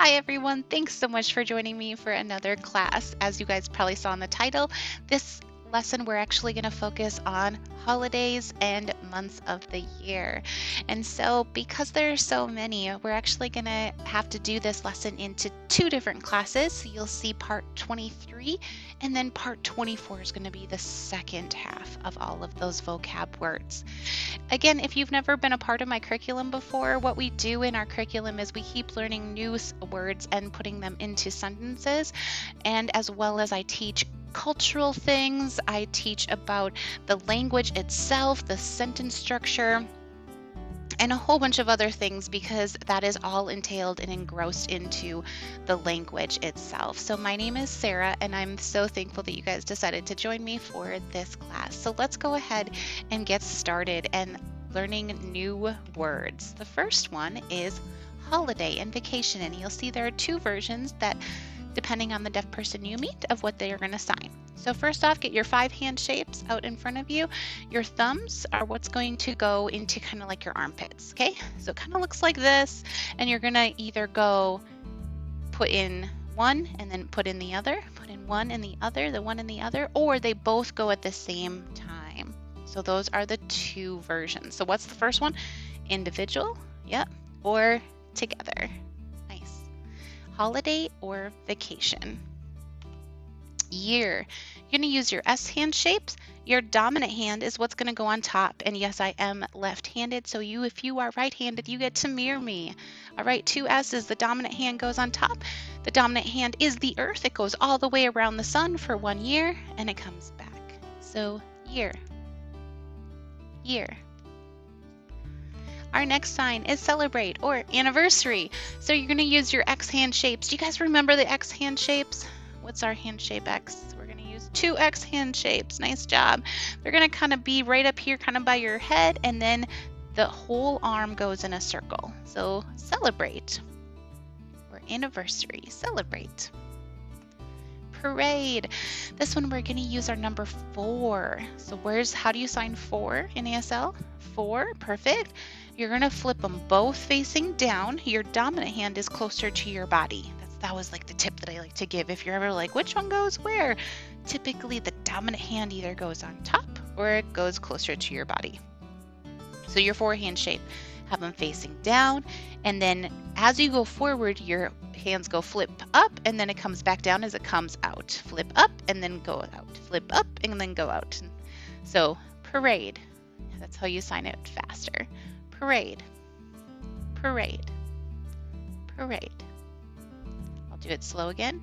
Hi everyone, thanks so much for joining me for another class. As you guys probably saw in the title, this lesson we're actually going to focus on holidays and months of the year. And so because there are so many, we're actually going to have to do this lesson into two different classes. So you'll see part 23 and then part 24 is going to be the second half of all of those vocab words. Again, if you've never been a part of my curriculum before, what we do in our curriculum is we keep learning new words and putting them into sentences. And as well as I teach cultural things, I teach about the language itself, the sentence structure, and a whole bunch of other things because that is all entailed and engrossed into the language itself. So my name is Sarah and I'm so thankful that you guys decided to join me for this class. So let's go ahead and get started and learning new words. The first one is holiday and vacation, and you'll see there are two versions that depending on the deaf person you meet of what they are going to sign. So first off, get your 5 hand shapes out in front of you. Your thumbs are what's going to go into kind of like your armpits, okay? So it kind of looks like this, and you're going to either go put in one and then put in the other, put in one and the other, the one and the other, or they both go at the same time. So those are the two versions. So what's the first one? Individual, yep, or together. Nice. Holiday or vacation. Year. You're going to use your S hand shapes. Your dominant hand is what's going to go on top. And yes, I am left-handed, so if you are right-handed, you get to mirror me. All right, 2 S's. The dominant hand goes on top. The dominant hand is the earth. It goes all the way around the sun for 1 year, and it comes back. So year. Year. Our next sign is celebrate or anniversary. So you're going to use your X hand shapes. Do you guys remember the X hand shapes? What's our hand shape X? We're going to use 2 X hand shapes. Nice job. They're going to kind of be right up here, kind of by your head, and then the whole arm goes in a circle. So celebrate or anniversary. Celebrate. Parade. This one we're going to use our number 4. So how do you sign 4 in ASL? 4, perfect. You're going to flip them both facing down. Your dominant hand is closer to your body. That was like the tip that I like to give. If you're ever like, which one goes where? Typically the dominant hand either goes on top or it goes closer to your body. So your 4 hand shape, have them facing down, and then as you go forward, your hands go flip up and then it comes back down as it comes out. Flip up and then go out. Flip up and then go out. So parade. That's how you sign it faster. Parade. Parade. Parade. I'll do it slow again.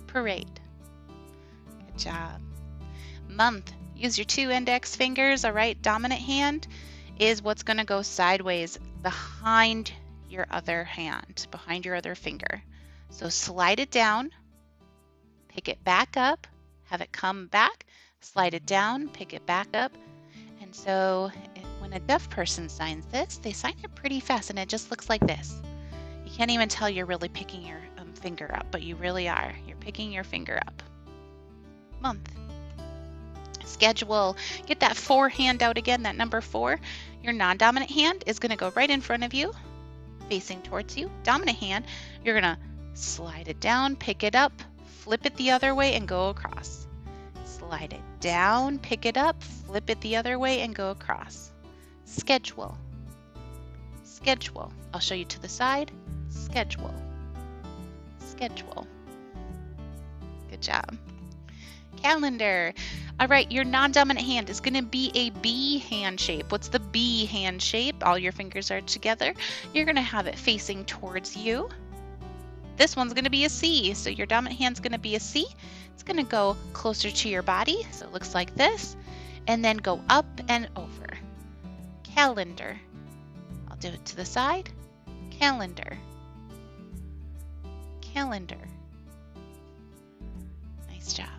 Parade. Good job. Month. Use your 2 index fingers, all right? Dominant hand is what's going to go sideways behind your other hand, behind your other finger. So slide it down, pick it back up, have it come back, slide it down, pick it back up. And so when a deaf person signs this, they sign it pretty fast and it just looks like this. You can't even tell you're really picking your finger up, but you really are. You're picking your finger up. Month. Schedule. Get that 4 hand out again, that number 4. Your non-dominant hand is going to go right in front of you, facing towards you. Dominant hand, you're going to slide it down, pick it up, flip it the other way, and go across. Slide it down, pick it up, flip it the other way, and go across. Schedule. Schedule. I'll show you to the side. Schedule. Schedule. Good job. Calendar. All right, your non-dominant hand is going to be a B hand shape. What's the B hand shape? All your fingers are together. You're going to have it facing towards you. This one's going to be a C. So your dominant hand's going to be a C. It's going to go closer to your body. So it looks like this. And then go up and over. Calendar. I'll do it to the side. Calendar. Calendar. Nice job.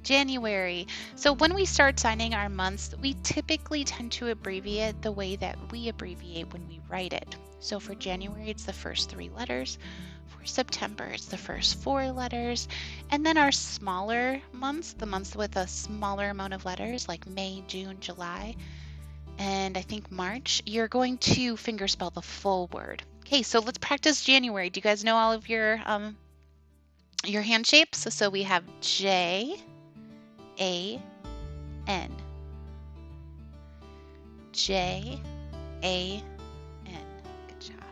January. So when we start signing our months, we typically tend to abbreviate the way that we abbreviate when we write it. So for January, it's the first 3 letters. For September, it's the first 4 letters. And then our smaller months, the months with a smaller amount of letters like May, June, July, and I think March, you're going to fingerspell the full word. Okay, so let's practice January. Do you guys know all of your hand shapes? So we have J, A, N. J, A, N. Good job.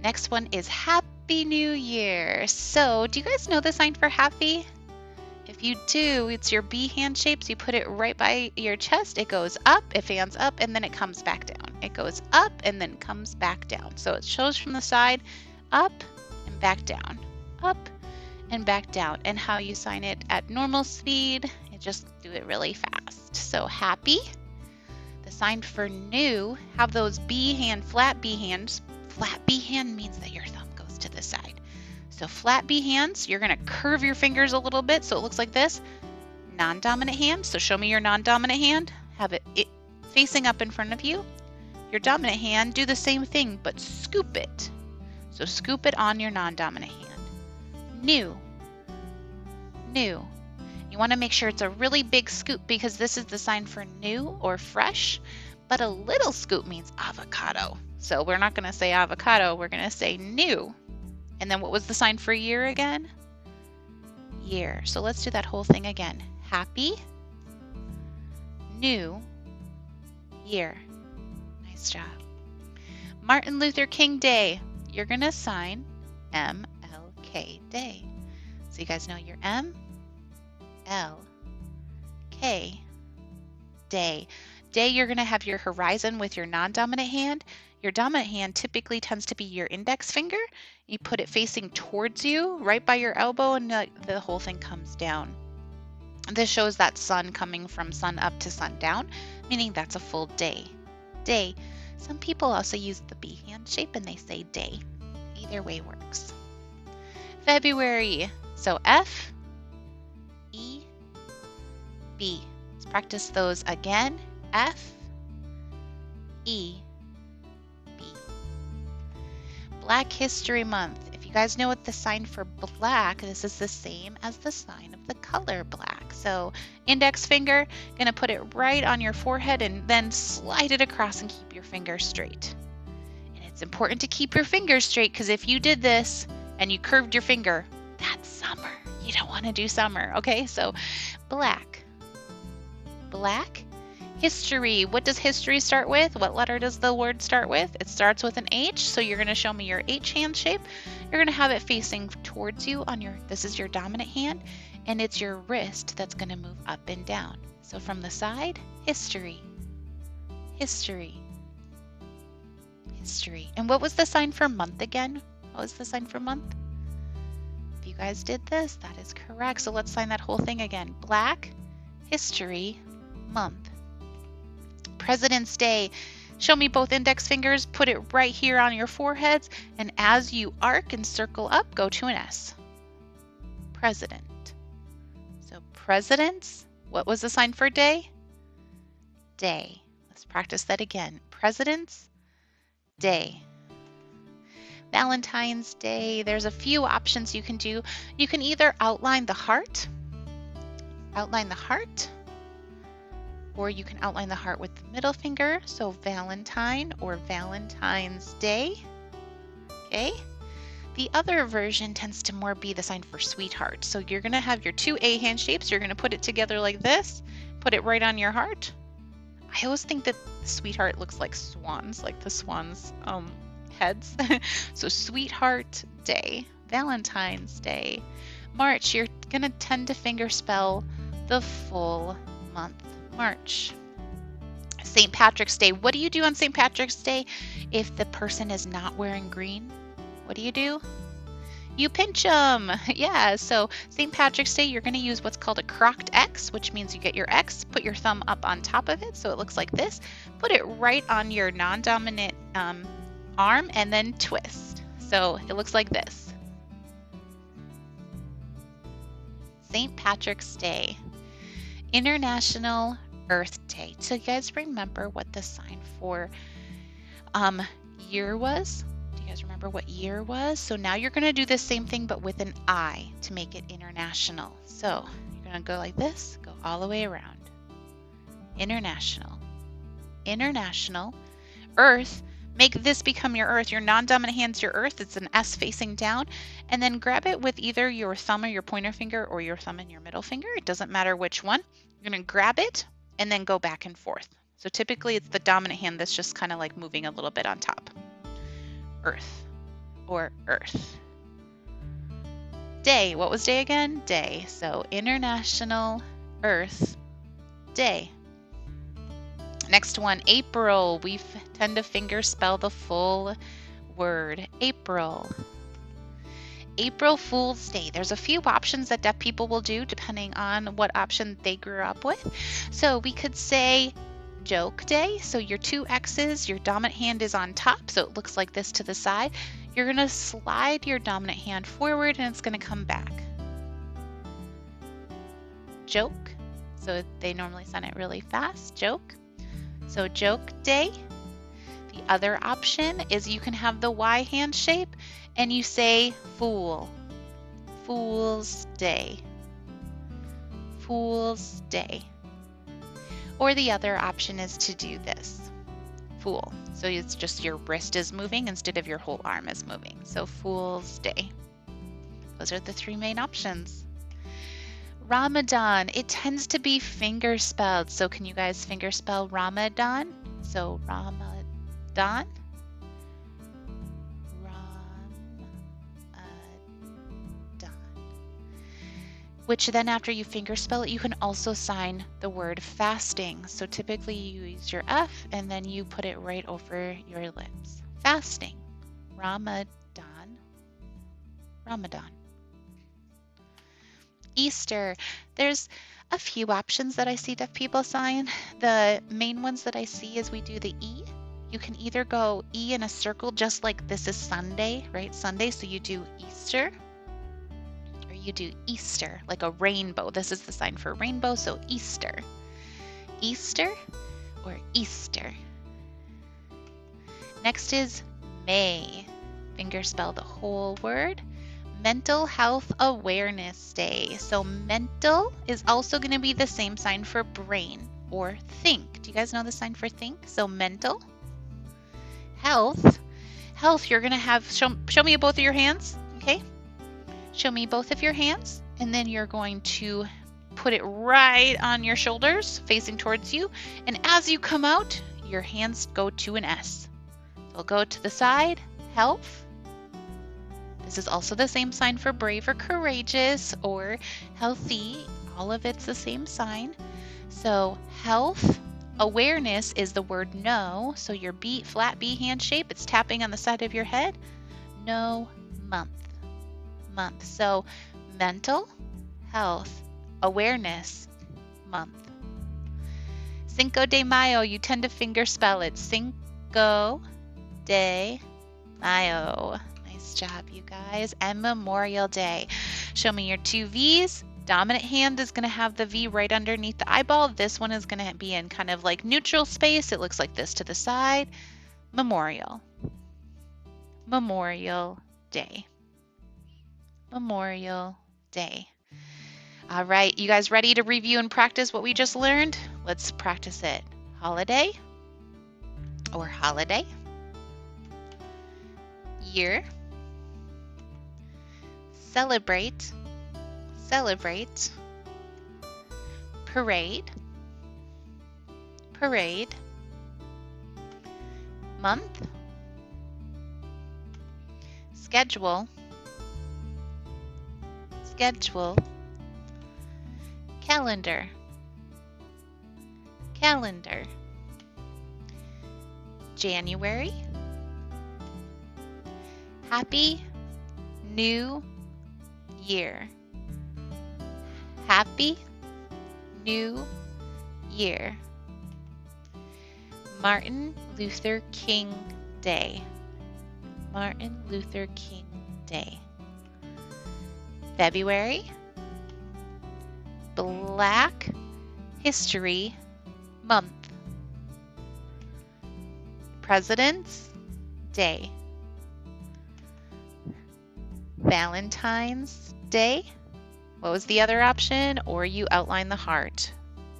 Next one is Happy New Year. So do you guys know the sign for happy? If you do, it's your B hand shapes. You put it right by your chest. It goes up, it fans up, and then it comes back down. It goes up and then comes back down. So it shows from the side, up and back down, up and back down. And how you sign it at normal speed, you just do it really fast. So happy. The sign for new, have those B hand, flat B hands. Flat B hand means that your thumb goes to the side. So flat B hands, you're going to curve your fingers a little bit so it looks like this. Non-dominant hand, so show me your non-dominant hand. Have it facing up in front of you. Your dominant hand, do the same thing, but scoop it. So scoop it on your non-dominant hand. New. New. You want to make sure it's a really big scoop because this is the sign for new or fresh, but a little scoop means avocado. So we're not going to say avocado, we're going to say new. And then what was the sign for year again? Year. So let's do that whole thing again. Happy, new, year. Nice job. Martin Luther King Day. You're going to sign MLK Day. So you guys know your M, L, K, day. Day, you're going to have your horizon with your non-dominant hand. Your dominant hand typically tends to be your index finger. You put it facing towards you, right by your elbow, and the whole thing comes down. This shows that sun coming from sun up to sun down, meaning that's a full day. Day. Some people also use the B hand shape and they say day. Either way works. February. So F, E, B. Let's practice those again. F, E, B. Black History Month. If you guys know what the sign for black, this is the same as the sign of the color black. So index finger, gonna put it right on your forehead and then slide it across and keep your finger straight. And it's important to keep your finger straight because if you did this and you curved your finger, that's summer. You don't want to do summer, okay? So black. Black. History. What does history start with? What letter does the word start with? It starts with an H, so you're going to show me your H hand shape. You're going to have it facing towards you on this is your dominant hand, and it's your wrist that's going to move up and down. So from the side, history. History. History. And what was the sign for month again? What was the sign for month? If you guys did this, that is correct. So let's sign that whole thing again. Black, history, month. President's Day. Show me both index fingers, put it right here on your foreheads, and as you arc and circle up, go to an S. President. So presidents, what was the sign for day? Day. Let's practice that again. President's Day. Valentine's Day. There's a few options you can do. You can either outline the heart, or you can outline the heart with the middle finger, so Valentine or Valentine's Day. Okay. The other version tends to more be the sign for sweetheart. So you're going to have your two A hand shapes. You're going to put it together like this, put it right on your heart. I always think that sweetheart looks like swans, like the swans' heads. So Sweetheart Day, Valentine's Day. March, you're going to tend to finger spell the full month. March. St. Patrick's Day. What do you do on St. Patrick's Day if the person is not wearing green? What do? You pinch them. Yeah, so St. Patrick's Day, you're going to use what's called a crocked X, which means you get your X, put your thumb up on top of it so it looks like this. Put it right on your non-dominant arm and then twist. So it looks like this. St. Patrick's Day. International Earth Day. So you guys remember what the sign for year was? Do you guys remember what year was? So now you're going to do the same thing but with an I to make it international. So you're going to go like this, go all the way around. International. international. Earth, make this become your earth. Your non-dominant hand's your earth. It's an S facing down. And then grab it with either your thumb or your pointer finger or your thumb and your middle finger. It doesn't matter which one. You're going to grab it and then go back and forth. So typically it's the dominant hand that's just kind of like moving a little bit on top. Earth or earth. Day. What was day again? Day. So International Earth Day. Next one, April. We tend to finger spell the full word. April. April Fool's Day. There's a few options that deaf people will do depending on what option they grew up with. So we could say joke day. So your two X's, your dominant hand is on top. So it looks like this to the side. You're going to slide your dominant hand forward and it's going to come back. Joke. So they normally sign it really fast. Joke. So joke day. The other option is you can have the Y hand shape and you say fool. Fool's Day. Fool's Day. Or the other option is to do this. Fool. So it's just your wrist is moving instead of your whole arm is moving. So Fool's Day. Those are the three main options. Ramadan, it tends to be finger spelled. So can you guys finger spell Ramadan? So Ramadan. Ramadan. Which then after you finger spell it, you can also sign the word fasting. So typically you use your F and then you put it right over your lips. Fasting. Ramadan. Ramadan. Easter. There's a few options that I see deaf people sign. The main ones that I see is we do the E. You can either go E in a circle just like this is Sunday, right? Sunday, so you do Easter. Or you do Easter, like a rainbow. This is the sign for rainbow, so Easter. Easter or Easter. Next is May. Finger spell the whole word. Mental Health Awareness Day. So mental is also going to be the same sign for brain or think. Do you guys know the sign for think? So mental. Health. Health, you're going to have, show me both of your hands, okay? Show me both of your hands, and then you're going to put it right on your shoulders, facing towards you. And as you come out, your hands go to an S. They'll go to the side, health. This is also the same sign for brave or courageous or healthy. All of it's the same sign. So health, awareness is the word know. So your B, flat B hand shape, it's tapping on the side of your head. No, month. Month. So mental, health, awareness, month. Cinco de Mayo, you tend to finger spell it. Cinco de Mayo. Nice job, you guys. And Memorial Day. Show me your two V's. Dominant hand is going to have the V right underneath the eyeball. This one is going to be in kind of like neutral space. It looks like this to the side. Memorial. Memorial Day. Memorial Day. All right, you guys ready to review and practice what we just learned? Let's practice it. Holiday or holiday. Year. Celebrate. Celebrate. Parade. Parade. Month. Schedule. Schedule. Calendar. Calendar. January. Happy New Year. Happy New Year. Martin Luther King Day. Martin Luther King Day. February. Black History Month. President's Day. Valentine's Day. What was the other option? Or you outline the heart.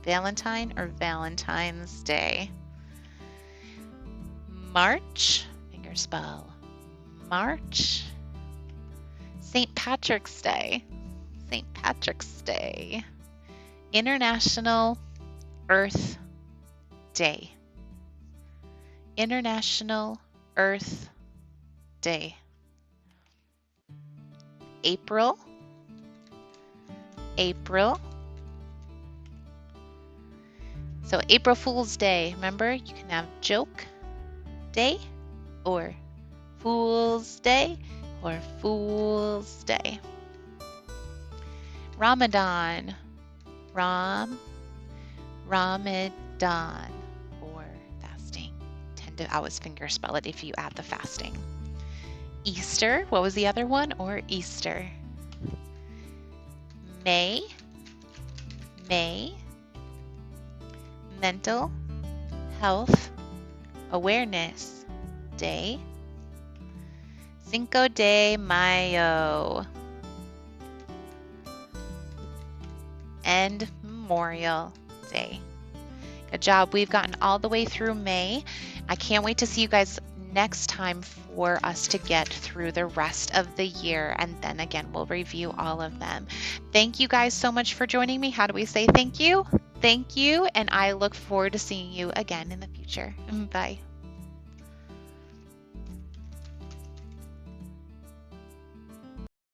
Valentine or Valentine's Day. March, fingerspell, March. St. Patrick's Day, St. Patrick's Day. International Earth Day, International Earth Day. April, April. So April Fool's Day, remember you can have joke day or Fool's Day or Fool's Day. Ramadan, Ramadan or fasting. Tend to always finger spell it if you add the fasting. Easter, what was the other one? Or Easter. May, Mental Health Awareness Day. Cinco de Mayo. And Memorial Day. Good job. We've gotten all the way through May. I can't wait to see you guys next time for us to get through the rest of the year. And then again, we'll review all of them. Thank you guys so much for joining me. How do we say thank you? Thank you. And I look forward to seeing you again in the future. Bye.